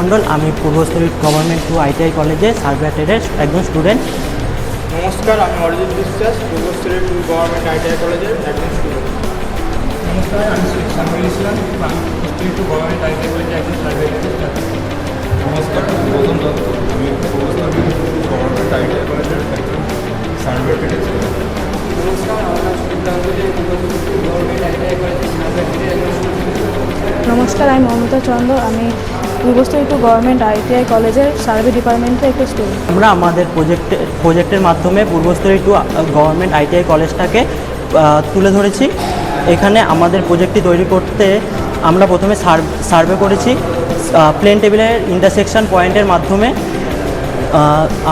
মণ্ডল, আমি Purbasthali government to ITI কলেজে survey ট্রেডের একজন স্টুডেন্ট। নমস্কার, আমি অরিজিৎ বিশ্বাস, পূর্বস্থলী টু গভর্নমেন্ট আইটিআই কলেজের একজন স্টুডেন্ট। নমস্কার, আমি সামিল ইসলাম, আমি পূর্বস্থলী টু গভর্নমেন্ট আইটিআই কলেজের একজন সার্ভে ট্রেডার। নমস্কার, আমি গৌতম দত্ত, আমি পূর্বস্থলী গভর্নমেন্ট আইটিআই কলেজের একজন সার্ভে ট্রেডার স্টুডেন্ট। নমস্কার, আমার নাম Sudip Ganguly, Purbasthali two government ITI কলেজের সার্ভে ট্রেডের একজন স্টুডেন্ট। নমস্কার, আমি মমতা চন্দ্র, আমি পূর্বস্থলী টু গভর্নমেন্ট আইটিআই কলেজের সার্ভে ডিপার্টমেন্টের একটা স্টুডেন্ট। আমরা আমাদের প্রজেক্টের মাধ্যমে পূর্বস্থলী টু গভর্নমেন্ট আইটিআই কলেজটাকে তুলে ধরেছি। এখানে আমাদের প্রজেক্টটি তৈরি করতে আমরা প্রথমে সার্ভে করেছি প্লেন টেবিলের ইন্টারসেকশন পয়েন্টের মাধ্যমে।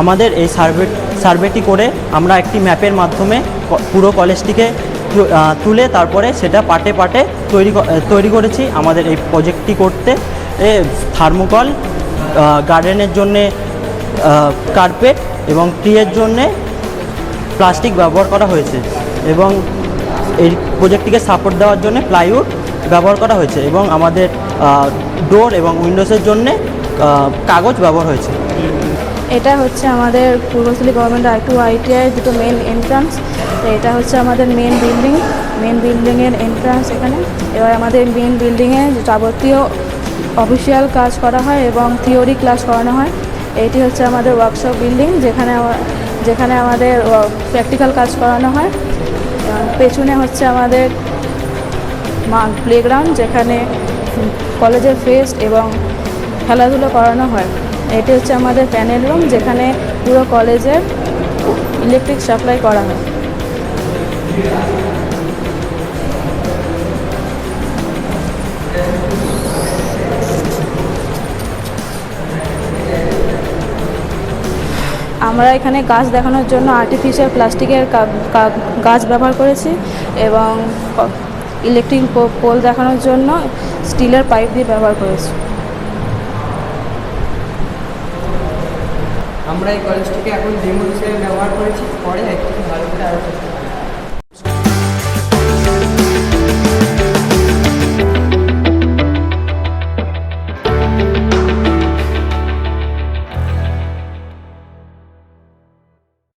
আমাদের এই সার্ভেটি করে আমরা একটি ম্যাপের মাধ্যমে পুরো কলেজটিকে তুলে তারপরে সেটা পার্টে পার্টে তৈরি করেছি। আমাদের এই প্রজেক্টটি করতে থার্মোকল, গার্ডেনের জন্যে কার্পেট এবং ট্রিয়ের জন্যে প্লাস্টিক ব্যবহার করা হয়েছে এবং এই প্রজেক্টটিকে সাপোর্ট দেওয়ার জন্য প্লাইউড ব্যবহার করা হয়েছে এবং আমাদের ডোর এবং উইন্ডোজের জন্যে কাগজ ব্যবহার হয়েছে। এটা হচ্ছে আমাদের পূর্বস্থলী গভর্নমেন্ট আইটিআই দুটো মেন এন্ট্রান্স। তো এটা হচ্ছে আমাদের মেন বিল্ডিংয়ের এন্ট্রান্স এখানে। এবার আমাদের মেন বিল্ডিংয়ে যাবতীয় অফিসিয়াল কাজ করা হয় এবং থিওরি ক্লাস করানো হয়। এইটি হচ্ছে আমাদের ওয়ার্কশপ বিল্ডিং, যেখানে আমাদের প্র্যাকটিক্যাল কাজ করানো হয়। পেছনে হচ্ছে আমাদের প্লেগ্রাউন্ড, যেখানে কলেজের ফেস্ট এবং খেলাধুলো করানো হয়। এটি হচ্ছে আমাদের প্যানেল রুম, যেখানে পুরো কলেজের ইলেকট্রিক সাপ্লাই করা হয়। আমরা এখানে গাছ দেখানোর জন্য আর্টিফিশিয়াল প্লাস্টিকের গাছ ব্যবহার করেছি এবং ইলেকট্রিক পোল দেখানোর জন্য স্টিলের পাইপ দিয়ে ব্যবহার করেছি। আমরা এই কলেজটিকে এখন ডেমো হিসেবে ব্যবহার করেছি, পরে একটু ভালো করে আরও